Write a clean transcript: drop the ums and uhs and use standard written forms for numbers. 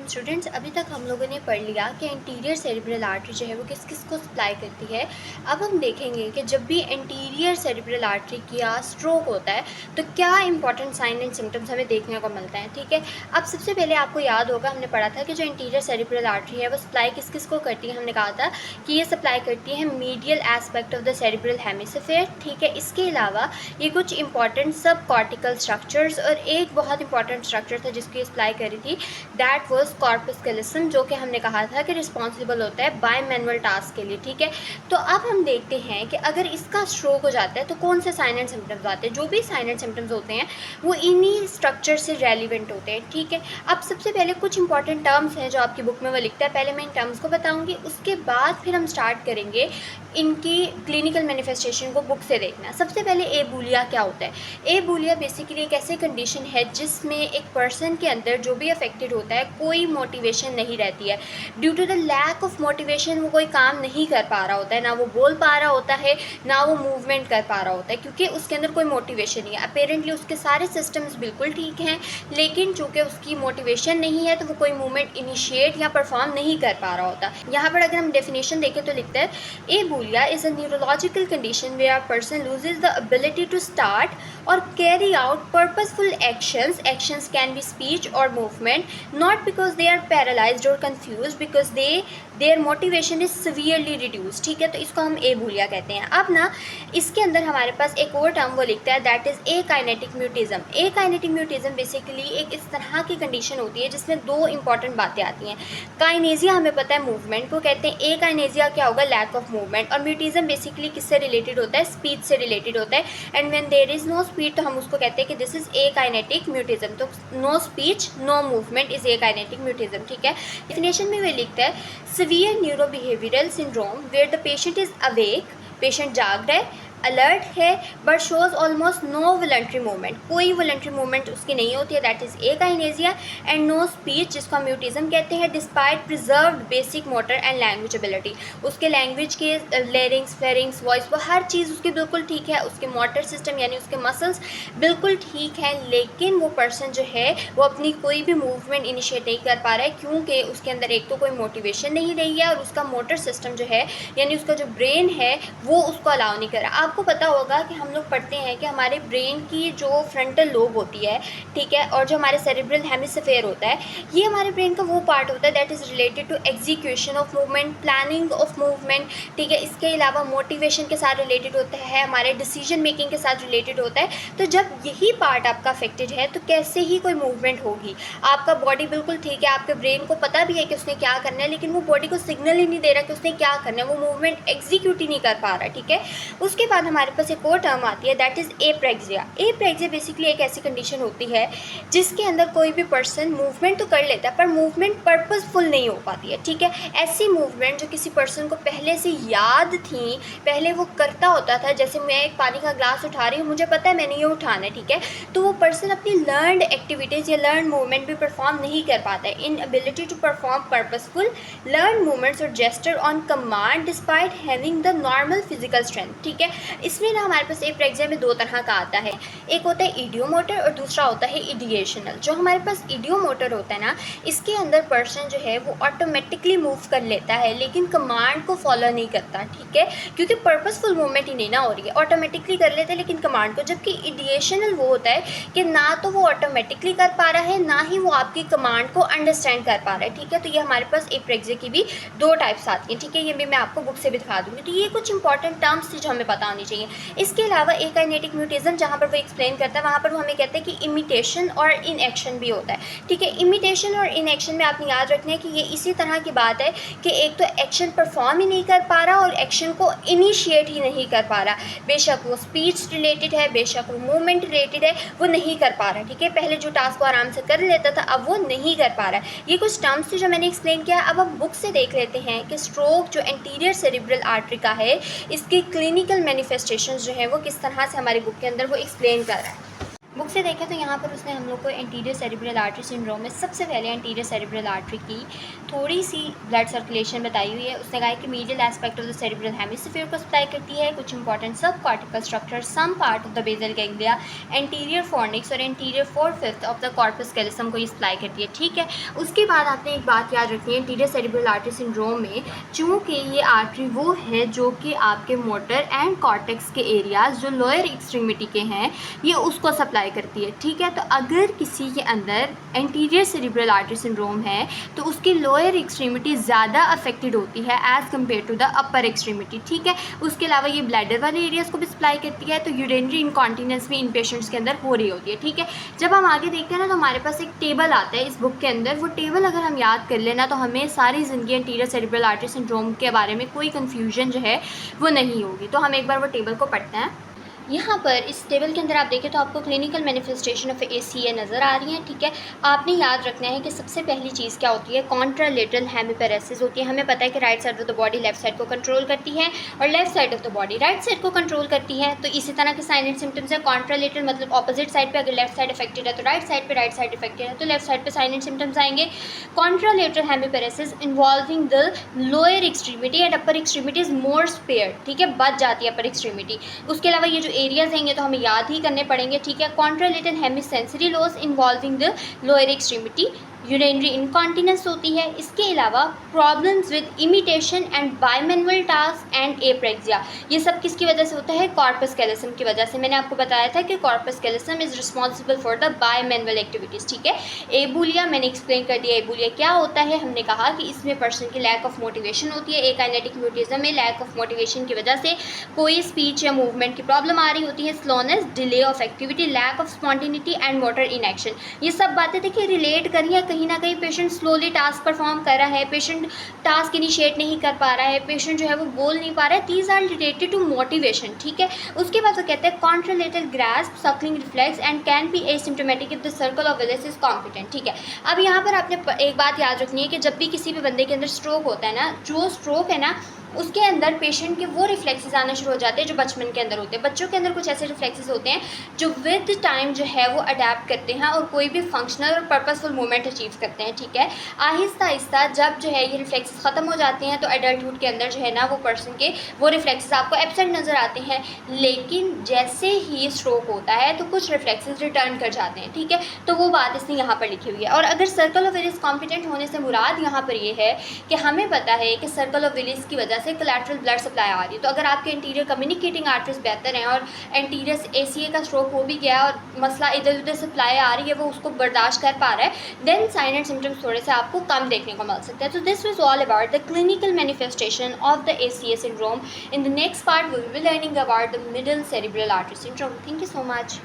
Students, अभी तक हम लोगों ने पढ़ लिया कि एंटीरियर सेरिब्रल आर्टरी जो है वो किस किस को सप्लाई करती है। अब हम देखेंगे कि जब भी एंटीरियर सेरिब्रल आर्टरी का स्ट्रोक होता है तो क्या इंपॉर्टेंट साइन एंड सिम्टम्स हमें देखने को मिलते हैं। ठीक है, अब सबसे पहले आपको याद होगा हमने पढ़ा था कि जो एंटीरियर सेरिब्रल आर्टरी है वो सप्लाई किस किस को करती है। हमने कहा था कि ये सप्लाई करती है medial aspect of the cerebral hemisphere. ठीक है, इसके अलावा ये कुछ इंपॉर्टेंट सब कॉर्टिकल स्ट्रक्चर्स और एक बहुत इंपॉर्टेंट स्ट्रक्चर था जिसकी सप्लाई करी थी, दैट वाज कॉर्पस कैलोसम, जो कि हमने कहा था कि रिस्पॉन्सिबल होता है बाय मैनुअल टास्क के लिए। ठीक है, तो अब हम देखते हैं कि अगर इसका स्ट्रोक हो जाता है तो कौन से साइन एंड सिम्टम्स आते हैं। जो भी साइन एंड सिम्टम्स होते हैं वो इन्हीं स्ट्रक्चर से रेलिवेंट होते हैं। ठीक है, अब सबसे पहले कुछ इंपॉर्टेंट टर्म्स हैं जो आपकी बुक में वो लिखता है। पहले मैं इन टर्म्स को बताऊंगी, उसके बाद फिर हम स्टार्ट करेंगे इनकी क्लिनिकल मैनिफेस्टेशन को बुक से देखना। सबसे पहले एबुलिया क्या होता है। एबुलिया बेसिकली एक ऐसी कंडीशन है जिसमें एक पर्सन के अंदर जो भी अफेक्टेड होता है कोई मोटिवेशन नहीं रहती है। Due to the lack of motivation वो कोई काम नहीं कर पा रहा होता है, ना वो बोल पा रहा होता है, ना वो मूवमेंट कर पा रहा होता है, क्योंकि उसके अंदर कोई मोटिवेशन नहीं है। अपेरेंटली उसके सारे सिस्टम्स बिल्कुल ठीक हैं, लेकिन चूँकि उसकी मोटिवेशन नहीं है तो वो कोई मूवमेंट इनिशिएट या परफॉर्म नहीं कर पा रहा होता। यहाँ पर अगर हम डेफिनेशन देखें तो लिखता है abulia is a neurological condition where a person loses the ability to start or carry out purposeful actions. Actions can be speech or movement, not because they are paralyzed or confused, because their motivation is severely reduced. ठीक है, तो इसको हम एबुलिया कहते हैं। अब ना इसके अंदर हमारे पास एक और टर्म वो लिखता है, that is akinetic mutism. Akinetic mutism basically एक इस तरह की कंडीशन होती है जिसमें दो इंपॉर्टेंट बातें आती हैं। काइनेजिया हमें पता है मूवमेंट को कहते हैं, एकाइनेजिया क्या होगा, लैक ऑफ मूवमेंट, और म्यूटिज्म बेसिकली किससे रिलेटेड होता है, स्पीच से रिलेटेड होता है। And when there is no speech तो हम उसको कहते हैं कि दिस इज एकाइनेटिक म्यूटिज्म। तो no speech no movement is akinetic mutism. ठीक है, डेफिनेशन में वे लिखता है severe neuro behavioural syndrome where the patient is awake, patient जाग रहा है, अलर्ट है, but shows almost no voluntary movement, कोई वॉलंटरी मूवमेंट उसकी नहीं होती है, that is akinesia. And no speech जिसको हम म्यूटिज्म कहते हैं, despite preserved basic motor and language ability. उसके लैंग्वेज के लेरिंग्स फ्लेरिंग्स वॉइस वो हर चीज़ उसकी बिल्कुल ठीक है, उसके मोटर सिस्टम यानी उसके मसल्स बिल्कुल ठीक है, लेकिन वो पर्सन जो है वो अपनी कोई भी मूवमेंट इनिशिएट नहीं कर पा रहा है, क्योंकि उसके अंदर एक तो कोई मोटिवेशन नहीं रही है और उसका मोटर सिस्टम जो है यानी उसका जो ब्रेन है वो उसको अलाउ नहीं कर रहा। आपको पता होगा कि हम लोग पढ़ते हैं कि हमारे ब्रेन की जो फ्रंटल लोब होती है, ठीक है, और जो हमारे सेरिब्रल हेमिस्फीयर होता है, ये हमारे ब्रेन का वो पार्ट होता है that is related to execution of movement, planning of movement. ठीक है, इसके अलावा मोटिवेशन के साथ रिलेटेड होता है, हमारे डिसीजन मेकिंग के साथ रिलेटेड होता है। तो जब यही पार्ट आपका अफेक्टेड है तो कैसे ही कोई मूवमेंट होगी। आपका बॉडी बिल्कुल ठीक है, आपके ब्रेन को पता भी है कि उसने क्या करना है, लेकिन वो बॉडी को सिग्नल ही नहीं दे रहा कि उसने क्या करना है, वो मूवमेंट एग्जीक्यूट ही नहीं कर पा रहा। ठीक है, उसके बाद हमारे पास एक और टर्म आती है that is apraxia. Apraxia basically एक ऐसी कंडीशन होती है जिसके अंदर कोई भी पर्सन मूवमेंट तो कर लेता है पर मूवमेंट पर्पसफुल नहीं हो पाती है। ठीक है, ऐसी मूवमेंट जो किसी पर्सन को पहले से याद थी, पहले वो करता होता था, जैसे मैं एक पानी का ग्लास उठा रही हूँ, मुझे पता है मैंने ये उठाना है, ठीक है, तो वो पर्सन अपनी लर्नड एक्टिविटीज़ या लर्न मूवमेंट भी परफॉर्म नहीं कर पाता है। Inability to perform purposeful learn movements और gesture on command despite having the normal physical strength. ठीक है, इसमें ना हमारे पास एप्रेक्सिया में दो तरह का आता है, एक होता है इडियोमोटर और दूसरा होता है इडिएशनल। जो हमारे पास इडियोमोटर होता है ना, इसके अंदर पर्सन जो है वो ऑटोमेटिकली मूव कर लेता है लेकिन कमांड को फॉलो नहीं करता। ठीक है, क्योंकि पर्पसफुल मूवमेंट ही नहीं ना हो रही है, ऑटोमेटिकली कर लेता है लेकिन कमांड को। जबकि इडिएशनल वो होता है कि ना तो वो ऑटोमेटिकली कर पा रहा है, ना ही वो आपकी कमांड को अंडरस्टैंड कर पा रहा है। ठीक है, तो ये हमारे पास एप्रेक्सिया की भी दो टाइप्स आती हैं। ठीक है, ये भी मैं आपको बुक से भी दिखा दूँगी। तो ये कुछ इंपॉर्टेंट टर्म्स थी जो हमें पता होनी चाहिए। इसके अलावा एकाइनेटिक म्यूटिज्म जहाँ पर वो एक्सप्लेन करता है वहाँ पर वो हमें कहते हैं कि इमिटेशन और इनएक्शन भी होता है। ठीक है, इमिटेशन और इनएक्शन में आपने याद रखना है कि ये इसी तरह की बात है कि एक तो एक्शन परफॉर्म ही नहीं कर पा रहा और एक्शन को इनिशिएट ही नहीं कर पा रहा। बेशक वो स्पीच रिलेटेड है, बेशक वो मूवमेंट रिलेटेड है, वो नहीं कर पा रहा। ठीक है, पहले जो टास्क को आराम से कर लेता था अब वो नहीं कर पा रहा है। ये कुछ टर्म्स थे जो मैंने एक्सप्लेन किया। अब हम बुक से देख लेते हैं कि स्ट्रोक जो एंटीरियर सेरिब्रल आर्टरी का है, इसकी क्लिनिकल मैनिफेस्टेशंस जो है वो किस तरह से हमारी बुक के अंदर वो एक्सप्लेन कर रहा है। बुक से देखें तो यहाँ पर उसने हम लोग को एंटीरियर सेरिब्रल आर्टरी सिंड्रोम में सबसे पहले एंटीरियर सेरिब्रल आर्टरी की थोड़ी सी ब्लड सर्कुलेशन बताई हुई है। उसने कहा है कि medial aspect of the cerebral hemisphere को सप्लाई करती है, कुछ important subcortical structure, some part of the basal ganglia, anterior fornix और anterior 4/5 of the corpus callosum को ये सप्लाई करती है। ठीक है, उसके बाद आपने एक बात याद रखनी है, एंटीरियर सेरिब्रल आर्टरी सिंड्रोम में चूँकि ये आर्टरी वो है जो कि आपके मोटर एंड कॉर्टेक्स के एरियाज जो लोअर एक्सट्रीमिटी के हैं ये उसको सप्लाई करती है। ठीक है, तो अगर किसी के अंदर एंटीरियर सेरिब्रल आर्टरी सिंड्रोम है तो उसकी लोअर एक्सट्रीमिटी ज़्यादा अफेक्टेड होती है as compare to the upper extremity. ठीक है, उसके अलावा ये ब्लैडर वाले एरियाज़ को भी सप्लाई करती है, तो यूरिनरी इनकॉन्टिनेंस भी इन पेशेंट्स के अंदर हो रही होती है। ठीक है, जब हम आगे देखते हैं ना तो हमारे पास एक टेबल आता है इस बुक के अंदर, वो टेबल अगर हम याद कर लेना तो हमें सारी ज़िंदगी एंटीरियर सेरिब्रल आर्टरी सिंड्रोम के बारे में कोई कन्फ्यूजन जो है वो नहीं होगी। तो हम एक बार वो टेबल को पढ़ते हैं। यहाँ पर इस टेबल के अंदर आप देखें तो आपको क्लिनिकल मैनिफेस्टेशन ऑफ ACA नज़र आ रही हैं। ठीक है, आपने याद रखना है कि सबसे पहली चीज़ क्या होती है, कॉन्ट्रालेटरल हेमिपेरेसिस होती है। हमें पता है कि right side of the body left side को कंट्रोल करती है और left side of the body right side को कंट्रोल करती है। तो इसी तरह के साइन एंड सिम्टम्स है। कॉन्ट्रालेटरल मतलब ऑपोजिट साइड पर, अगर लेफ्ट साइड इफेक्टेड है तो राइट साइड पर, राइट साइड इफेक्टेड है तो लेफ्ट साइड पर साइन एंड सिम्टम्स आएंगे। Contralateral hemiparesis involving the lower extremity and upper extremity is more spare. ठीक है, बच जाती है अपर एक्सट्रीमिटी। उसके अलावा ये जो एरियाज हैं तो हमें याद ही करने पड़ेंगे। ठीक है, contralateral hemisensory loss involving the lower extremity, urinary incontinence होती है। इसके अलावा problems with imitation and bimanual task and apraxia, ये सब किसकी वजह से होता है, कॉर्पस कैलोसम की वजह से। मैंने आपको बताया था कि corpus callosum is responsible for the bimanual activities. ठीक है, एबुलिया मैंने एक्सप्लेन कर दिया एबुलिया क्या होता है। हमने कहा कि इसमें पर्सन की लैक ऑफ मोटिवेशन होती है। एकाइनेटिक म्यूटिज्म में लैक ऑफ मोटिवेशन की वजह से कोई स्पीच या मूवमेंट की प्रॉब्लम आ रही होती है। Slowness, delay of activity, lack of spontaneity and motor inaction, ये सब बातें देखिए रिलेट करिए। कहीं ना कहीं पेशेंट स्लोली टास्क परफॉर्म कर रहा है, पेशेंट टास्क इनिशिएट नहीं कर पा रहा है, पेशेंट जो है वो बोल नहीं पा रहा है, these are related to motivation. ठीक है, उसके बाद वो कहते हैं contralateral grasp, sucking reflex and can be asymptomatic if the circle of Willis is competent. ठीक है, अब यहाँ पर आपने एक बात याद रखनी है कि जब भी किसी भी बंदे के अंदर स्ट्रोक होता है ना, जो स्ट्रोक है ना उसके अंदर पेशेंट के वो रिफ्लेक्सेस आने शुरू हो जाते हैं जो बचपन के अंदर होते हैं। बच्चों के अंदर कुछ ऐसे रिफ्लेक्सेस होते हैं जो विद टाइम जो है वो अडेप्ट करते हैं और कोई भी फंक्शनल और पर्पसफुल मूवमेंट अचीव करते हैं। ठीक है, आहिस्ता आहिस्ता जब जो है ये रिफ्लेक्सेस ख़त्म हो जाते हैं तो एडल्टहुड के अंदर जो है ना वो पर्सन के वो रिफ्लेक्सेस आपको एब्सेंट नज़र आते हैं। लेकिन जैसे ही स्ट्रोक होता है तो कुछ रिफ्लेक्सेस रिटर्न कर जाते हैं। ठीक है, तो वो बात इसने यहाँ पर लिखी हुई है। और अगर सर्कल ऑफ विलिस कॉम्पिटेंट होने से मुराद यहाँ पर ये है कि हमें पता है कि सर्कल ऑफ विलिस की वजह से कोलैटरल ब्लड सप्लाई आ रही है। तो अगर आपके इंटीरियर कम्युनिकेटिंग आर्टरीज बेहतर हैं और एंटीरियर ACA का स्ट्रोक हो भी गया और मसला इधर उधर सप्लाई आ रही है, वो उसको बर्दाश्त कर पा रहा है, देन साइन एंड सिम्टम्स थोड़े से आपको कम देखने को मिल सकते हैं। तो this was all about the clinical manifestation of the ACA syndrome. In the next part we will be learning about the middle cerebral artery syndrome. Thank you so much.